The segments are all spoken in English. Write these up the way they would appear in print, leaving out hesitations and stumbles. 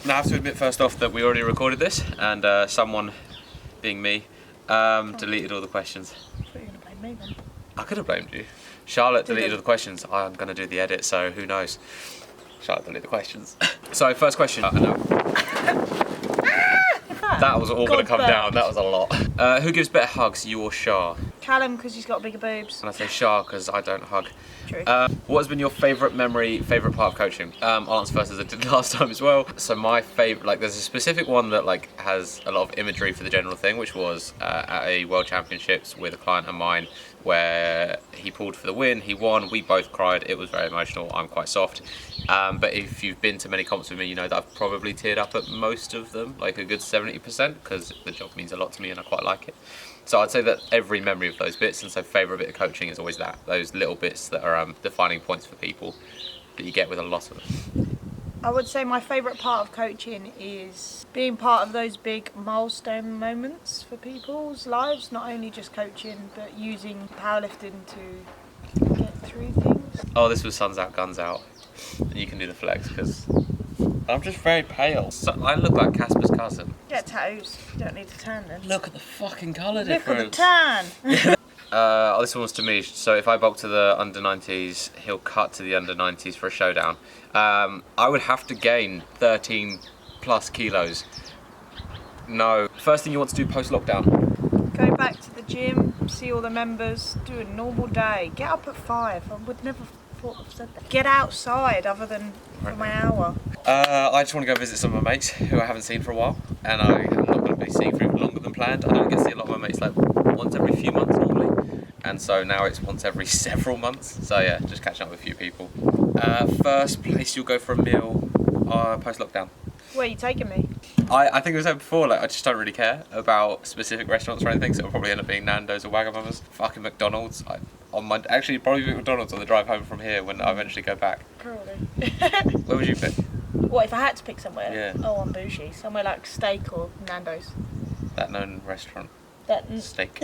Now I have to admit first off that we already recorded this, and someone, being me, deleted all the questions. I thought you were going to blame me then. I could have blamed you. Charlotte deleted all the questions. I'm going to do the edit, so who knows. Charlotte deleted the questions. So first question. I know. That was all going to come down. That was a lot. Who gives better hugs, you or Shah? Callum, because he's got bigger boobs. And I say Shah because I don't hug. True. What has been your favourite memory, favourite part of coaching? I'll answer first as I did last time as well. So my favourite, there's a specific one that has a lot of imagery for the general thing, which was at a World Championships with a client of mine where he pulled for the win, he won, we both cried, it was very emotional, I'm quite soft. But if you've been to many comps with me, you know that I've probably teared up at most of them, like a good 70%, because the job means a lot to me and I quite like it. So I'd say that every memory of those bits, and so favourite bit of coaching is always that, those little bits that are defining points for people that you get with a lot of them. I would say my favourite part of coaching is being part of those big milestone moments for people's lives, not only just coaching, but using powerlifting to get through things. Oh, this was Suns Out, Guns Out. And you can do the flex, because I'm just very pale. So, I look like Casper's cousin. Get tattoos, you don't need to tan then. Look at the fucking colour Look difference. at the tan! This one was to me. So if I bulk to the under 90s, he'll cut to the under 90s for a showdown. I would have to gain 13 plus kilos. No. First thing you want to do post lockdown? Go back to the gym, see all the members, do a normal day. Get up at 5. I would never thought I've said that. Get outside other than for my hour. I just want to go visit some of my mates who I haven't seen for a while, and I'm not going to be seeing for even longer than planned. I don't get to see a lot of my mates like once every few months normally, and so now it's once every several months. So yeah, just catching up with a few people. First place you'll go for a meal post lockdown. Where are you taking me? I think I said before, I just don't really care about specific restaurants or anything, so it'll probably end up being Nando's or Wagamama's. Fucking McDonald's. Actually probably McDonald's on the drive home from here when I eventually go back. Probably. Where would you pick? What, if I had to pick somewhere? Yeah. Oh, I'm bougie. Somewhere like Steak or Nando's. That known restaurant. Steak.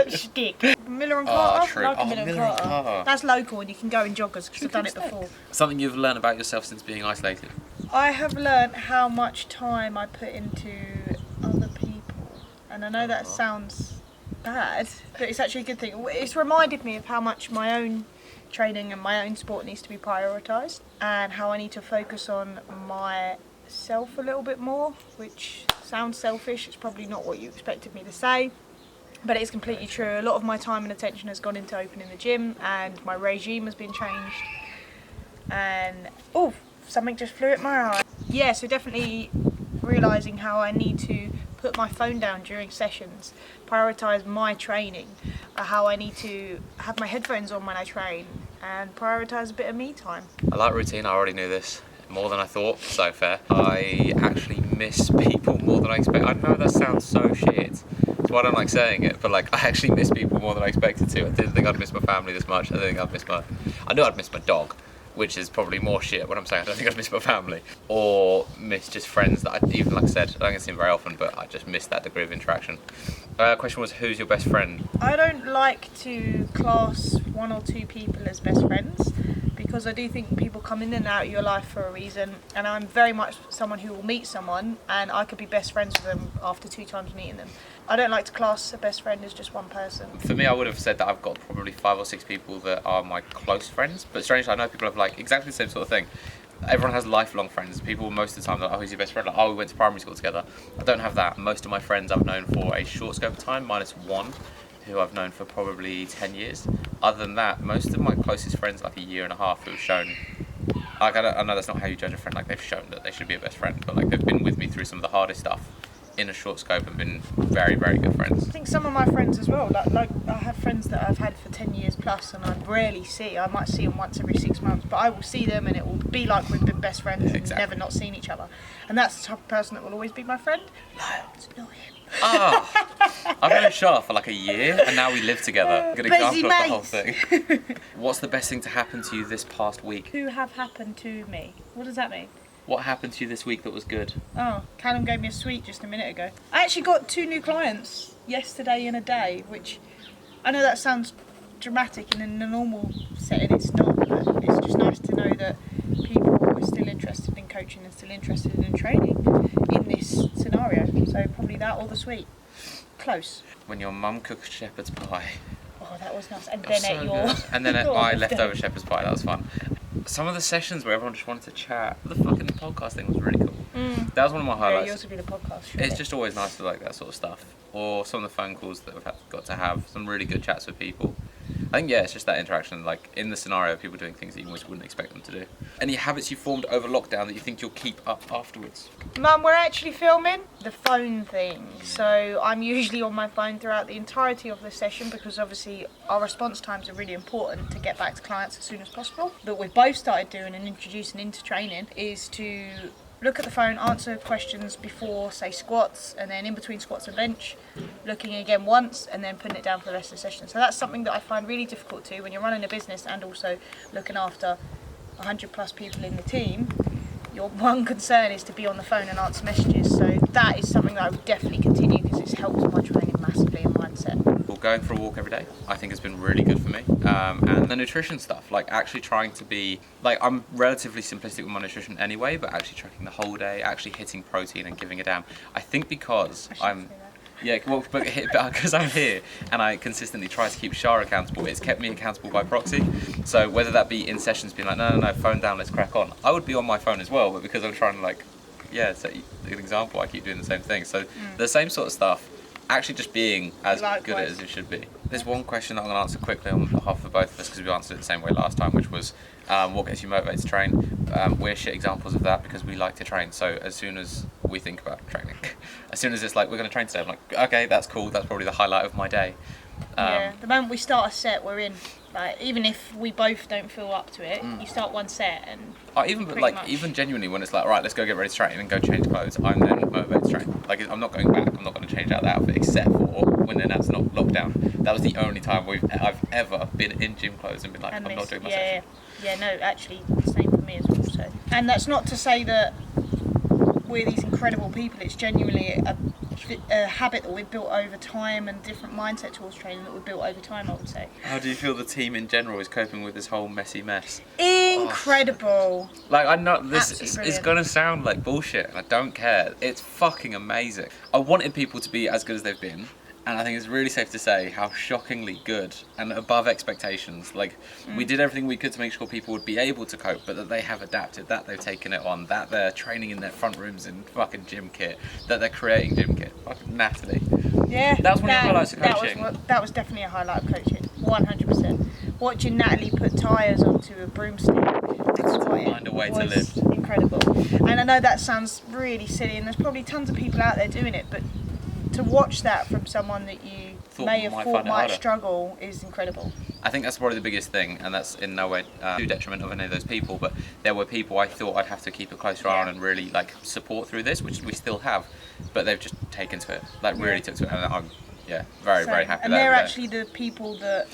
Stick. Miller and Carter. True. Like Miller and Carter. That's local and you can go in joggers because I've done it before. Something you've learned about yourself since being isolated? I have learnt how much time I put into other people. And I know that sounds bad, but it's actually a good thing. It's reminded me of how much my own training and my own sport needs to be prioritised, and how I need to focus on myself a little bit more, which sounds selfish. It's probably not what you expected me to say, but it is completely true. A lot of my time and attention has gone into opening the gym, and my regime has been changed. And oh, something just flew at my eye. Yeah, so definitely realising how I need to put my phone down during sessions, prioritise my training, how I need to have my headphones on when I train, and prioritise a bit of me time. I like routine, I already knew this. More than I thought, so fair. I actually miss people more than I expect. I know that sounds so shit. That's why I don't like saying it, but I actually miss people more than I expected to. I didn't think I'd miss my family this much. I knew I'd miss my dog, which is probably more shit when I'm saying I don't think I'd miss my family. Or miss just friends that even, like I said, I don't get to see them very often, but I just miss that degree of interaction. Question was, who's your best friend? I don't like to class one or two people as best friends, because I do think people come in and out of your life for a reason, and I'm very much someone who will meet someone and I could be best friends with them after 2 times meeting them. I don't like to class a best friend as just one person. For me, I would have said that I've got probably 5 or 6 people that are my close friends, but strangely I know people have exactly the same sort of thing. Everyone has lifelong friends. People most of the time are like, oh, who's your best friend? We went to primary school together. I don't have that. Most of my friends I've known for a short scope of time, minus one who I've known for probably 10 years. Other than that, most of my closest friends, 1.5 years, who've shown, I know that's not how you judge a friend, they've shown that they should be a best friend, but they've been with me through some of the hardest stuff in a short scope and been very, very good friends. I think some of my friends as well, like I have friends that I've had for 10 years plus and I rarely see. I might see them once every 6 months, but I will see them and it will be like we've been best friends and never not seen each other. And that's the type of person that will always be my friend. No, it's not him. I've known Shah for 1 year and now we live together. Good example of the whole thing. What's the best thing to happen to you this past week? Who have happened to me? What does that mean? What happened to you this week that was good? Oh, Callum gave me a sweet just a minute ago. I actually got 2 new clients yesterday in a day, which I know that sounds dramatic and in a normal setting it's not, but it's just nice to know that people was still interested in coaching and still interested in training in this scenario. So probably that or the sweet. Close. When your mum cooked shepherd's pie. Oh, that was nice. And That was then at so your... good. And then at my leftover shepherd's pie, that was fun. Some of the sessions where everyone just wanted to chat, the fucking podcast thing was really cool. That was one of my Yeah, highlights. yours would be the podcast. Surely. It's just always nice to like that sort of stuff. Or some of the phone calls that we've got to have, some really good chats with people. I think, yeah, it's just that interaction, like in the scenario, people doing things that you almost wouldn't expect them to do. Any habits you formed over lockdown that you think you'll keep up afterwards? Mum, we're actually filming the phone thing. So I'm usually on my phone throughout the entirety of the session because obviously our response times are really important to get back to clients as soon as possible. But we've both started doing and introducing into training is to look at the phone, answer questions before, say, squats, and then in between squats and bench, looking again once, and then putting it down for the rest of the session. So that's something that I find really difficult to when you're running a business and also looking after 100 plus people in the team. Your one concern is to be on the phone and answer messages. So that is something that I would definitely continue because it's helped my training massively and mindset. Well, going for a walk every day, I think has been really good for me. And the nutrition stuff, like actually trying to be, like I'm relatively simplistic with my nutrition anyway, but actually tracking the whole day, actually hitting protein and giving a damn. I think because I'm... Yeah, well, but because I'm here and I consistently try to keep Shah accountable, it's kept me accountable by proxy. So whether that be in sessions being like, no, phone down, let's crack on. I would be on my phone as well, but because I'm trying to like, yeah, set an example, I keep doing the same thing. So the same sort of stuff, actually just being as good as it should be. There's one question that I'm going to answer quickly on behalf of both of us because we answered it the same way last time, which was what gets you motivated to train. We're shit examples of that because we like to train. So as soon as we think about training, as soon as it's like, we're going to train today, I'm like, okay, that's cool. That's probably the highlight of my day. Yeah, the moment we start a set, we're in. Like, even if we both don't feel up to it, you start one set and even genuinely when it's like, right, let's go get ready to train and go change clothes, I'm then motivated to train. Like, I'm not going back, I'm not going to change out the outfit except for when then that's not lockdown. That was the only time I've ever been in gym clothes and been like, I'm not doing my session. Yeah, no, actually, same for me as well. So, and that's not to say that we're these incredible people. It's genuinely a habit that we've built over time and different mindset towards training that we've built over time, I would say. How do you feel the team in general is coping with this whole messy mess? Incredible. Like, I know this Absolutely is brilliant. going to sound like bullshit and I don't care. It's fucking amazing. I wanted people to be as good as they've been. And I think it's really safe to say how shockingly good and above expectations. Like, we did everything we could to make sure people would be able to cope, but that they have adapted, that they've taken it on, that they're training in their front rooms in fucking gym kit, that they're creating gym kit. Fucking Natalie. Yeah. That was one of the highlights of coaching. That was definitely a highlight of coaching. 100%. Watching Natalie put tyres onto a broomstick. Find a way to live. Incredible. And I know that sounds really silly, and there's probably tons of people out there doing it, but to watch that from someone that you may have thought might struggle is incredible. I think that's probably the biggest thing, and that's in no way to detriment of any of those people, but there were people I thought I'd have to keep a closer eye on and really like support through this, which we still have, but they've just taken to it, like really took to it, and I'm very happy. And they're actually the people that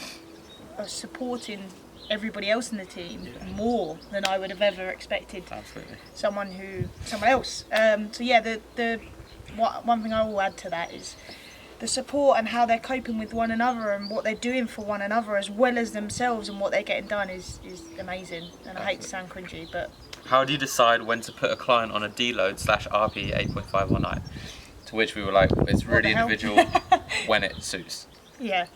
are supporting everybody else in the team more than I would have ever expected. Absolutely. Someone else. So yeah, the one thing I will add to that is the support and how they're coping with one another and what they're doing for one another as well as themselves and what they're getting done is amazing. And I hate to sound cringy, but... How do you decide when to put a client on a deload/RP 8.5 one night? To which we were like, it's really individual when it suits. Yeah.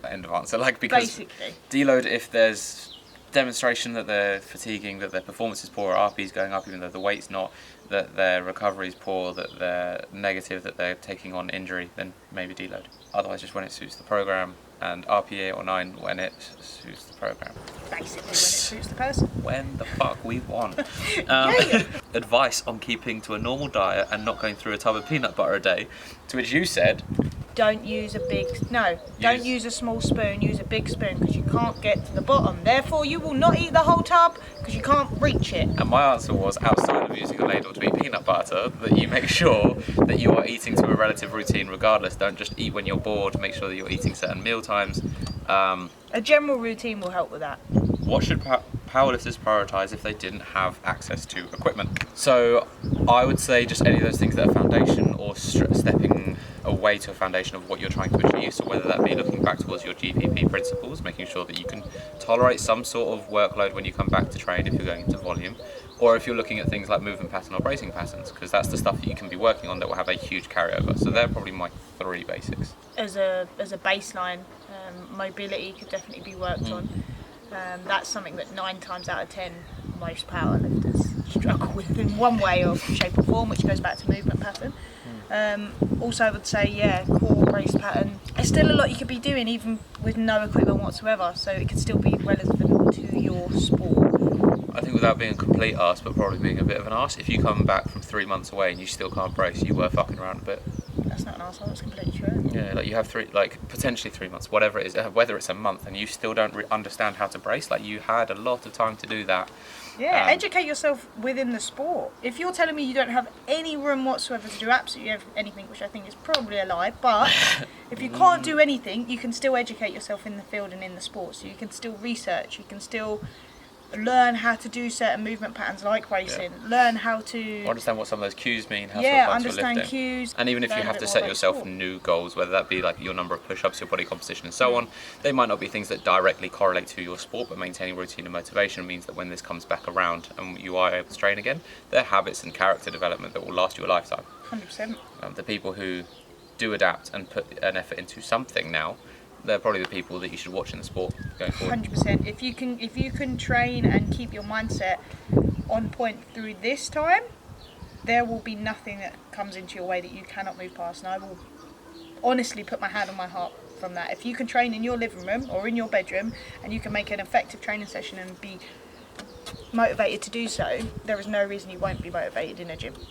End of answer. Like, because basically, deload if there's demonstration that they're fatiguing, that their performance is poor, RP is going up even though the weight's not, that their recovery is poor, that they're negative, that they're taking on injury, then maybe deload. Otherwise, just when it suits the program, and RP8 or 9 when it suits the program. Basically, when it suits the person. When the fuck we want. Advice on keeping to a normal diet and not going through a tub of peanut butter a day, to which you said... Don't use don't use a small spoon, use a big spoon because you can't get to the bottom. Therefore, you will not eat the whole tub because you can't reach it. And my answer was, outside of using a ladle to eat peanut butter, that you make sure that you are eating to a relative routine regardless. Don't just eat when you're bored, make sure that you're eating certain meal times. A general routine will help with that. What should powerlifters prioritise if they didn't have access to equipment? So I would say just any of those things that are foundation or stepping away to a foundation of what you're trying to achieve. So whether that be looking back towards your GPP principles, making sure that you can tolerate some sort of workload when you come back to train if you're going into volume, or if you're looking at things like movement pattern or bracing patterns, because that's the stuff that you can be working on that will have a huge carryover. So they're probably my 3 basics. As a baseline, mobility could definitely be worked on. That's something that 9 times out of 10 most powerlifters struggle with in one way or shape or form, which goes back to movement pattern. Also, I would say, core brace pattern. There's still a lot you could be doing even with no equipment whatsoever, so it could still be relevant to your sport. I think without being a complete arse, but probably being a bit of an arse, if you come back from 3 months away and you still can't brace, you were fucking around a bit. That's not an arsehole, that's completely true. Yeah, like you have potentially 3 months, whatever it is, whether it's a month, and you still don't understand how to brace. Like, you had a lot of time to do that. Yeah, educate yourself within the sport. If you're telling me you don't have any room whatsoever to do absolutely anything, which I think is probably a lie, but if you can't do anything, you can still educate yourself in the field and in the sport. So you can still research, you can still learn how to do certain movement patterns like racing, learn how to understand what some of those cues mean, how to apply to understand lifting. cues. And even if you have to set yourself new goals, whether that be like your number of push-ups, your body composition and so on, they might not be things that directly correlate to your sport, but maintaining routine and motivation means that when this comes back around and you are able to train again, they're habits and character development that will last you a lifetime. 100%. The people who do adapt and put an effort into something now, they're probably the people that you should watch in the sport going forward. 100%. If you can train and keep your mindset on point through this time, there will be nothing that comes into your way that you cannot move past. And I will honestly put my hand on my heart from that. If you can train in your living room or in your bedroom and you can make an effective training session and be motivated to do so, there is no reason you won't be motivated in a gym.